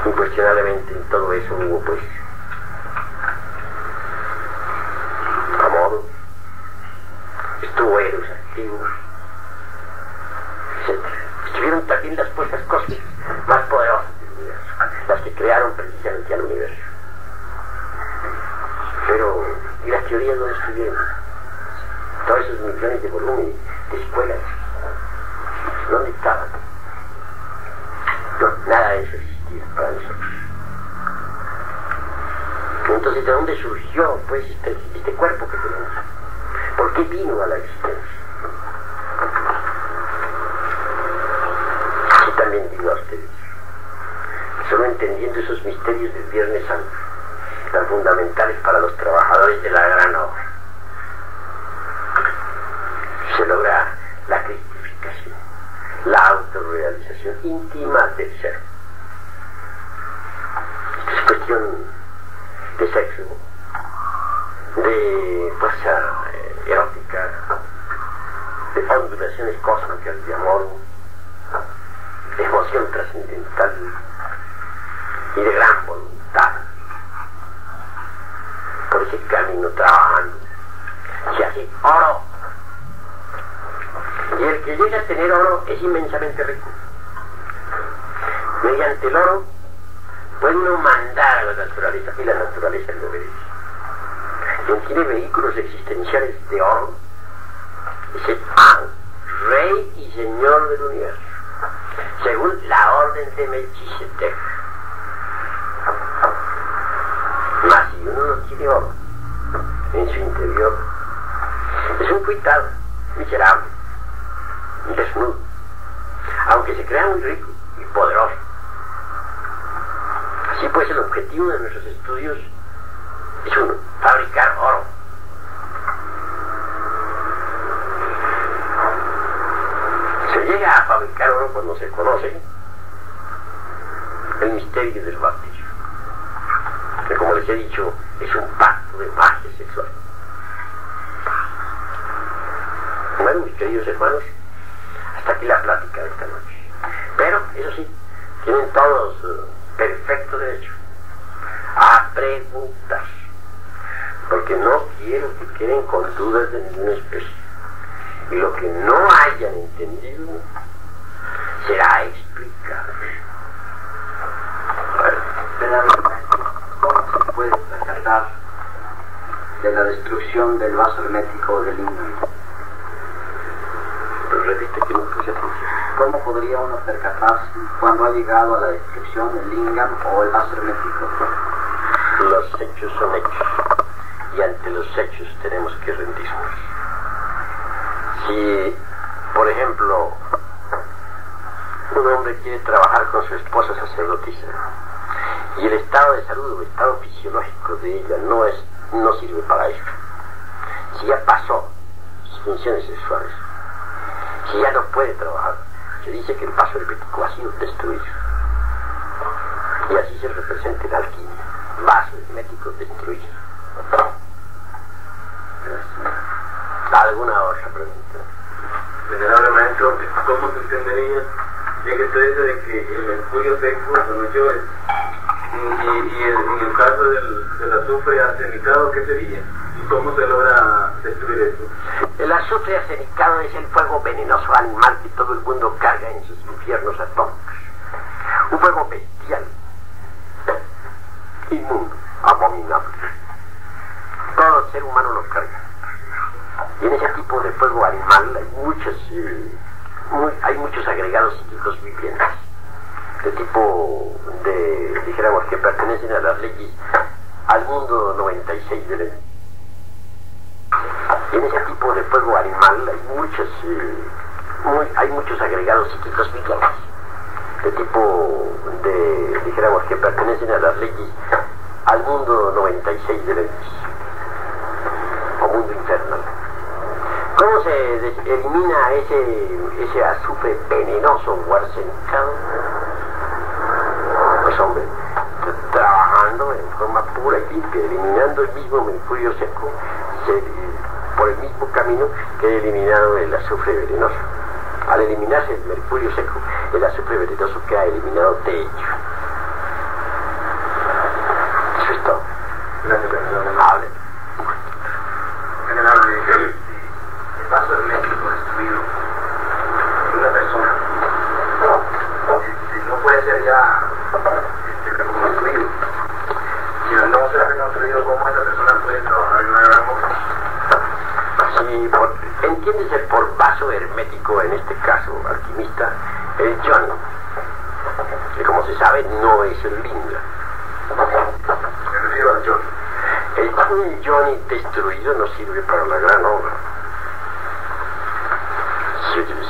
Incuestionablemente en todo eso hubo pues amor, estuvo Eros activo, etc. Estuvieron también las fuerzas cósmicas más poderosas del universo, las que crearon precisamente al universo. Pero, ¿y las teorías dónde estuvieron? Todos esos millones de volúmenes de escuelas, ¿dónde estaban? No, nada de eso existía para nosotros. Entonces, ¿de dónde surgió pues este cuerpo que tenemos? ¿Por qué vino a la existencia? Yo también digo a ustedes, solo entendiendo esos misterios del Viernes Santo, tan fundamentales para los trabajadores de la gran obra, se logra la cristificación, la autorrealización íntima del ser. Esto es cuestión de sexo, de fuerza erótica, de ondulaciones cósmicas de amor, de emoción trascendental y de gran voluntad. Por ese camino trabajando se hace oro. Y el que llega a tener oro es inmensamente rico. Mediante el oro puede uno mandar a la naturaleza y la naturaleza le obedece. Quien tiene vehículos existenciales de oro es el rey y señor del universo, según la orden de Melquisedec. Mas si uno no tiene oro en su interior, es un cuitado, miserable, desnudo, aunque se crea muy rico y poderoso. Así pues, el objetivo de nuestros estudios es uno, fabricar oro. Se llega a fabricar oro cuando se conoce el misterio del bautismo, que, como les he dicho, es un pacto de magia sexual. Bueno, mis queridos hermanos, hasta aquí la plática de esta noche. Pero, eso sí, tienen todos perfecto derecho a preguntar, porque no quiero que queden con dudas de ninguna especie, y lo que no hayan entendido será explicado. ¿Cómo se puede percatar de la destrucción del vaso hermético del Lingam? Pero repite que no puse atención. ¿Cómo podría uno percatarse cuando ha llegado a la destrucción del Lingam o el vaso hermético? Los hechos son hechos, y ante los hechos tenemos que rendirnos. Si, por ejemplo, un hombre quiere trabajar con su esposa sacerdotisa y el estado de salud o estado fisiológico de ella no sirve para eso, si ya pasó sus funciones sexuales, si ya no puede trabajar, se dice que el vaso hermético ha sido destruido, y así se representa en alquimia, vaso hermético destruido. ¿Alguna otra pregunta? Venerable maestro, ¿cómo se entendería ya que usted dice de que el mercurio seco son los mayores y en el caso del azufre arsenicado, ¿qué sería? ¿Y cómo se logra destruir eso? El azufre arsenicado es el fuego venenoso animal que todo el mundo carga en sus infiernos atómicos. Un fuego bestial, inmundo, abominable. Todo ser hay muchos agregados psíquicos vivientes, de tipo dijéramos que pertenecen a las leyes, al mundo 96 de ley. En ese tipo de fuego animal hay muchos agregados psíquicos vivientes, de tipo dijéramos que pertenecen a las leyes, al mundo 96 de leyes, o mundo infernal. ¿Cómo se elimina ese azufre venenoso o arsenicado? Pues hombre, trabajando en forma pura y limpia, eliminando el mismo mercurio seco, por el mismo camino que he eliminado el azufre venenoso. Al eliminarse el mercurio seco, el azufre venenoso queda eliminado de hecho. Eso es todo. Gracias, profesor. Hable. General, el vaso hermético destruido de una persona no puede ser ya reconstruido. Si no se ha reconstruido, ¿cómo esa persona puede trabajar en una gran obra? Sí, entiéndese por vaso hermético en este caso, alquimista, el Johnny, que como se sabe no es el Linga. Me refiero al Johnny. El Johnny destruido no sirve para la gran obra.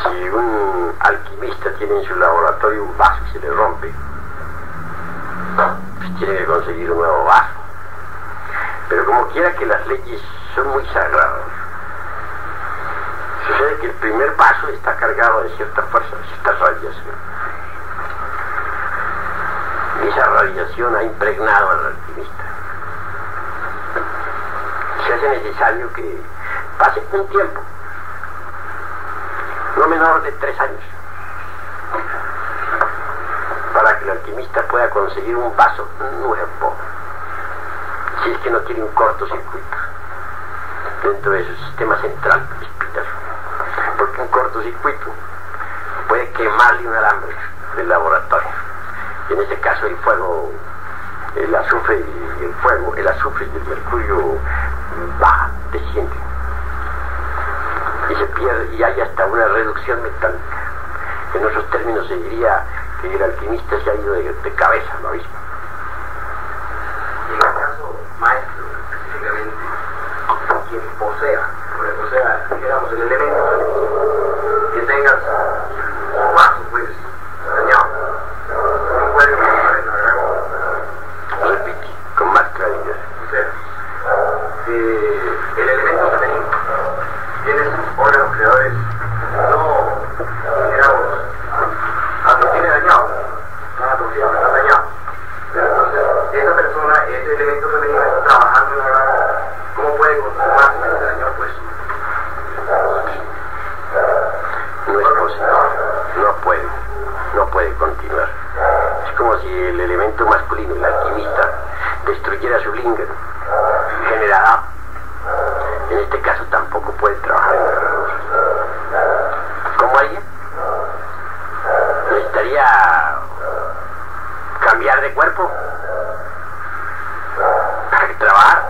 Si un alquimista tiene en su laboratorio un vaso y se le rompe, pues tiene que conseguir un nuevo vaso. Pero como quiera que las leyes son muy sagradas, sucede que el primer vaso está cargado de cierta fuerza, de cierta radiación. Y esa radiación ha impregnado al alquimista. Se hace necesario que pase un tiempo, no menor de 3 años, para que el alquimista pueda conseguir un vaso nuevo, si es que no tiene un cortocircuito dentro de su sistema central espinal, porque un cortocircuito puede quemarle un alambre del laboratorio, y en este caso el fuego, el azufre y el fuego, el azufre y el mercurio baja, desciende, y se pierde, y hay hasta una reducción metálica. En otros términos se diría que el alquimista se ha ido de cabeza al abismo. Y en el caso maestro, específicamente, quien posea, digamos, el elemento que tenga su vaso, pues, dañado, no puede trabajar en la gran obra. Repite, con más claridad. O sea, el elemento femenino tiene sus órganos creadores, no, digamos, lo tiene dañado, no atrofiado, está dañado. Pero entonces, esa persona, ese elemento femenino está trabajando en la gran obra. ¿Cómo puede conservarse ese daño, pues? No es posible, no puede continuar. Es como si el elemento masculino, el alquimista, destruyera su lingam, generador. En este caso tampoco puede trabajar en la gran obra. ¿Cómo haría? Necesitaría cambiar de cuerpo para que trabajar.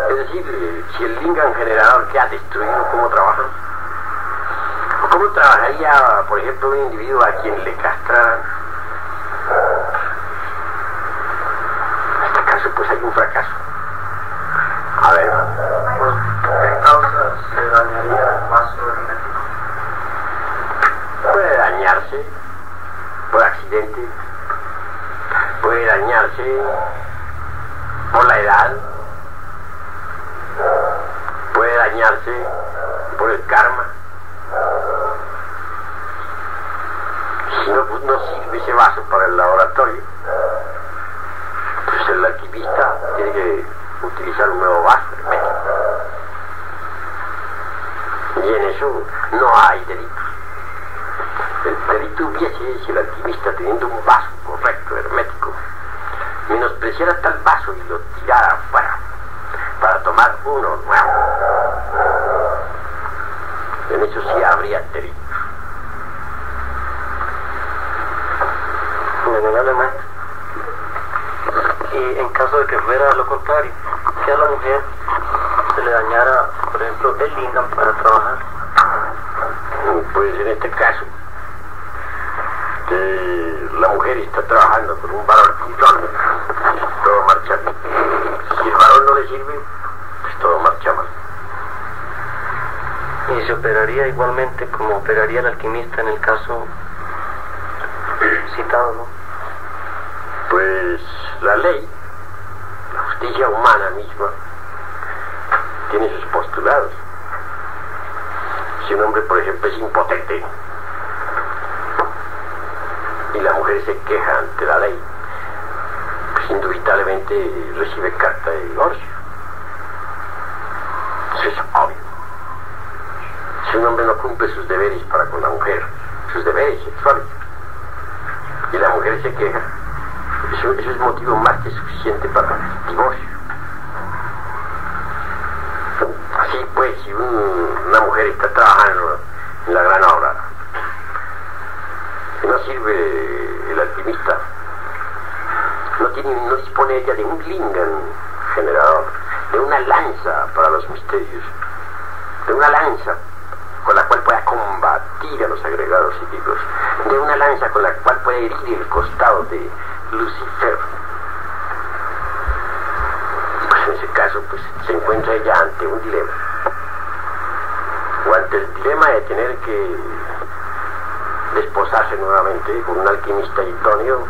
Es decir, si el lingam generador queda destruido, ¿cómo trabaja? ¿O cómo trabajaría, por ejemplo, un individuo a quien le castraran? En este caso, pues hay un fracaso. A ver. ¿Por qué causas se dañaría el vaso hermético? Puede dañarse por accidente, puede dañarse por la edad, puede dañarse por el karma. Si no sirve ese vaso para el laboratorio, pues el alquimista tiene que utilizar un nuevo vaso hermético. Y en eso no hay delito. El delito hubiese si el alquimista, teniendo un vaso correcto, hermético, menospreciara tal vaso y lo tirara afuera para tomar uno nuevo. En eso sí habría delito. Honorable maestro, y en caso de que fuera lo contrario, que a la mujer se le dañara, por ejemplo, es linda para trabajar? Pues en este caso, la mujer está trabajando con un varón y todo marcha bien. Si el varón no le sirve, pues todo marcha mal. ¿Y se operaría igualmente como operaría el alquimista en el caso citado, no? Pues la ley, la justicia humana misma, tiene sus postulados. Si un hombre, por ejemplo, es impotente y la mujer se queja ante la ley, pues indubitablemente recibe carta de divorcio. Eso es obvio. Si un hombre no cumple sus deberes para con la mujer, sus deberes sexuales, y la mujer se queja, eso es motivo más que suficiente para divorcio. Así pues, si una mujer está trabajando en la gran obra, que no sirve el alquimista, no dispone ella de un lingan generador, de una lanza para los misterios, de una lanza con la cual pueda combatir a los agregados psíquicos, de una lanza con la cual puede herir el costado de Lucifer. Pues en ese caso, pues se encuentra ella ante un dilema, o ante el dilema de tener que desposarse nuevamente con un alquimista idóneo,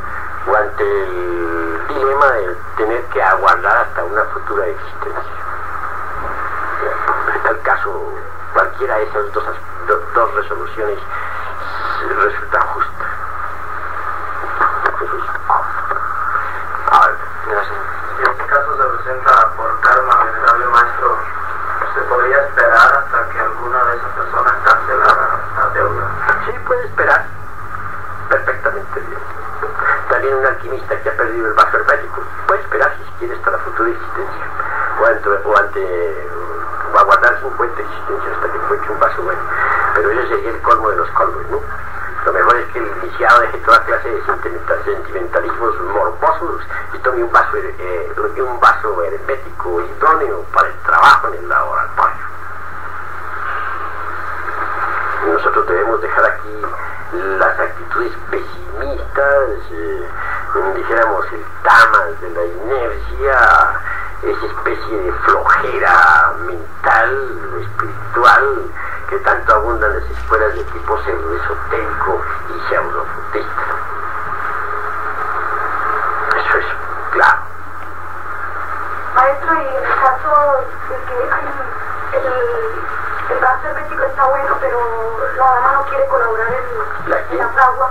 o ante el dilema de tener que aguardar hasta una futura existencia. En tal caso, cualquiera de esas dos resoluciones resulta justa. Gracias. Si este caso se presenta por karma, venerable maestro, ¿se podría esperar hasta que alguna de esas personas cancelara la deuda? Sí, puede esperar perfectamente bien. También un alquimista que ha perdido el vaso hermético puede esperar, si quiere, hasta la futura existencia, o aguardar 50 existencias hasta que encuentre un vaso bueno. Pero ese sería el colmo de los colmos, ¿no? Lo mejor es que el iniciado deje toda clase de sentimentalismos morbosos y tome un vaso hermético idóneo para el trabajo en el laboratorio. Nosotros debemos dejar aquí las actitudes pesimistas, dijéramos el tamas de la inercia, esa especie de flojera mental o espiritual que tanto abundan en las escuelas de tipo pseudo-esotérico y pseudo-futista. Eso es claro. Maestro, y en el caso de que el brazo hermético está bueno, pero la dama no quiere colaborar en la fragua.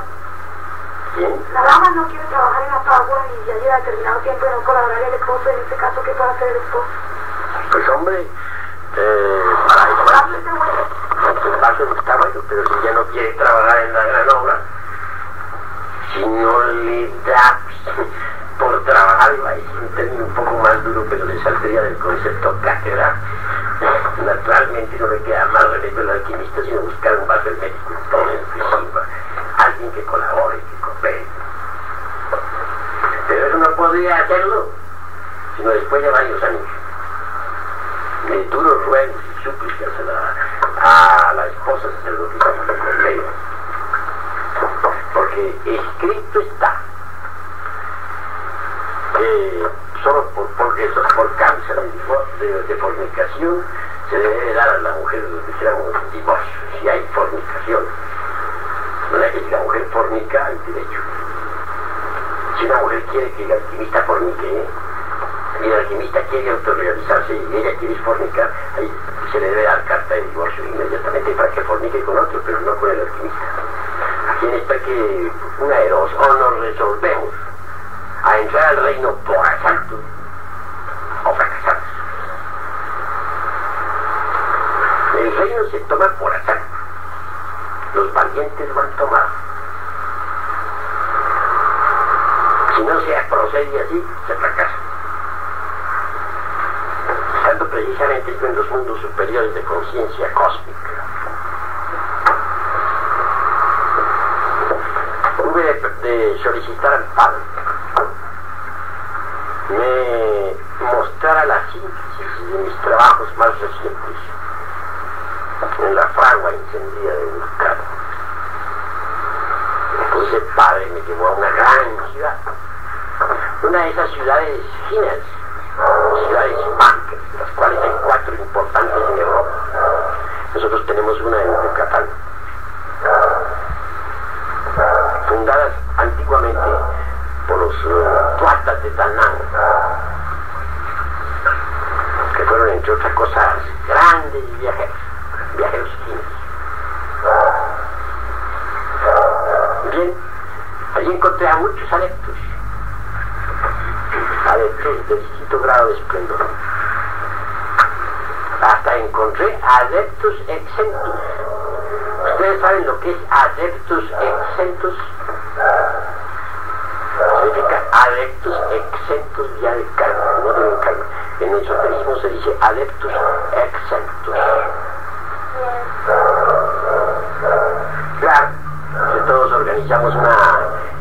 ¿Quién? La dama no quiere trabajar en la fragua y ya lleva determinado tiempo de no colaborar el esposo. En este caso, ¿qué puede hacer el esposo? Pues hombre, para ayudarle, el vaso está bueno, pero si ya no quiere trabajar en la gran obra, si no le da por trabajar, es un término un poco más duro, pero le saldría del concepto cátedra. Naturalmente no le queda más remedio al alquimista sino buscar un vaso hermético exclusiva, alguien que colabore, que coopere. Pero eso no podría hacerlo sino después de varios años de duros ruegos y súplicas a la esposa sacerdotisa Leo. Porque escrito está que solo por causa de fornicación se debe dar a la mujer, dijéramos, divorcio, si hay fornicación. Si la mujer fornica, hay derecho. Si una mujer quiere que el alquimista fornique, y el alquimista quiere autorrealizarse y ella quiere fornicar, ahí se le debe dar carta de divorcio inmediatamente para que fornique con otro, pero no con el alquimista. Aquí está que una de dos, o nos resolvemos a entrar al reino por asalto o fracasamos. El reino se toma por asalto, los valientes lo han tomado. Si no se procede así, se fracasa. Estando precisamente en los mundos superiores de conciencia cósmica. Hube de solicitar al Padre me mostrara la síntesis de mis trabajos más recientes en la fragua encendida de un carro. Entonces el padre me llevó a una gran ciudad, una de esas ciudades finas, ciudades mágicas, las cuales hay 4 importantes en Europa. Nosotros tenemos una en Yucatán, fundadas antiguamente por los tuatas de Danang, que fueron entre otras cosas grandes viajeros chinos. Bien, allí encontré a muchos adeptos de distinto grado de esplendor. Hasta encontré adeptos exentos. ¿Ustedes saben lo que es adeptos exentos? Significa adeptos exentos ya de cargo, no tienen cargo. En el esoterismo se dice adeptos exentos. Claro, que todos organizamos una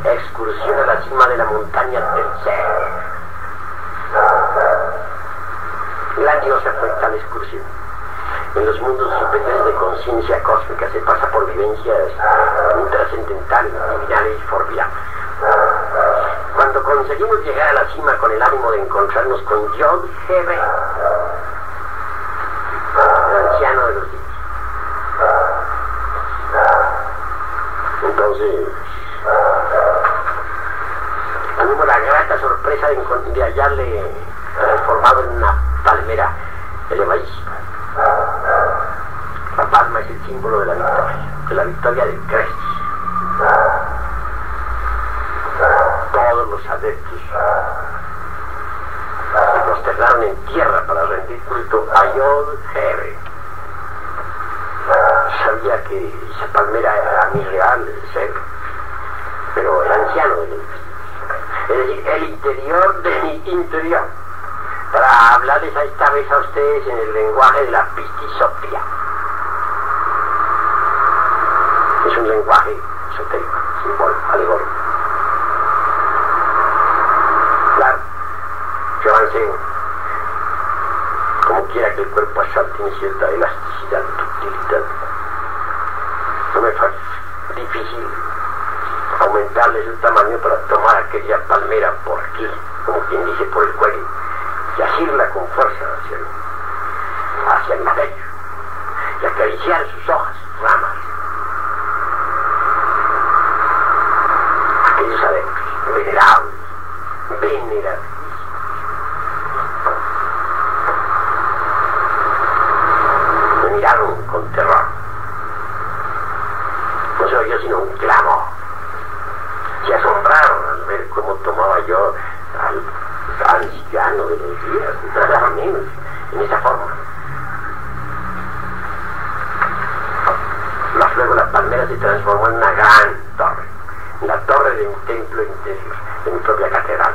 excursión a la cima de la montaña del ser. Grandiosa fue tal excursión. En los mundos superiores de conciencia cósmica se pasa por vivencias trascendentales, divinales y formidables. Cuando conseguimos llegar a la cima con el ánimo de encontrarnos con Yod Hebe, el anciano de los días, entonces tuvimos la grata sorpresa de hallarle transformado en una palmera elevadísima. La palma es el símbolo de la victoria de Cristo. Todos los adeptos se prosternaron en tierra para rendir culto a Yod Hebe. Sabía que esa palmera era mi real ser, pero el anciano de los días, es decir, el interior de mi interior, para hablarles esta vez a ustedes en el lenguaje de la pistisopia. Es un lenguaje esotérico, simbólico, alegórico. Claro, yo avancé, como quiera que el cuerpo astral tiene cierta elasticidad, ductilidad. No me fue difícil aumentarles el tamaño para tomar aquella palmera por aquí, como quien dice, por el cuello, y asirla con fuerza hacia mi pecho, y acariciar sus hojas, sus ramas. Aquellos adeptos, venerables, me miraron con terror. No se oyó sino un clamor. Se asombraron al ver cómo tomaba yo al anciano de los días, nada menos, en esa forma. Más luego la palmera se transformó en una gran torre, la torre de un templo interior, de mi propia catedral.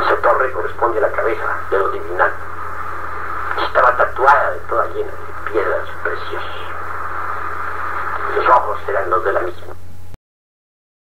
Esa torre corresponde a la cabeza de lo divinal. Estaba tatuada de toda llena de piedras preciosas. Los ojos eran los de la misma.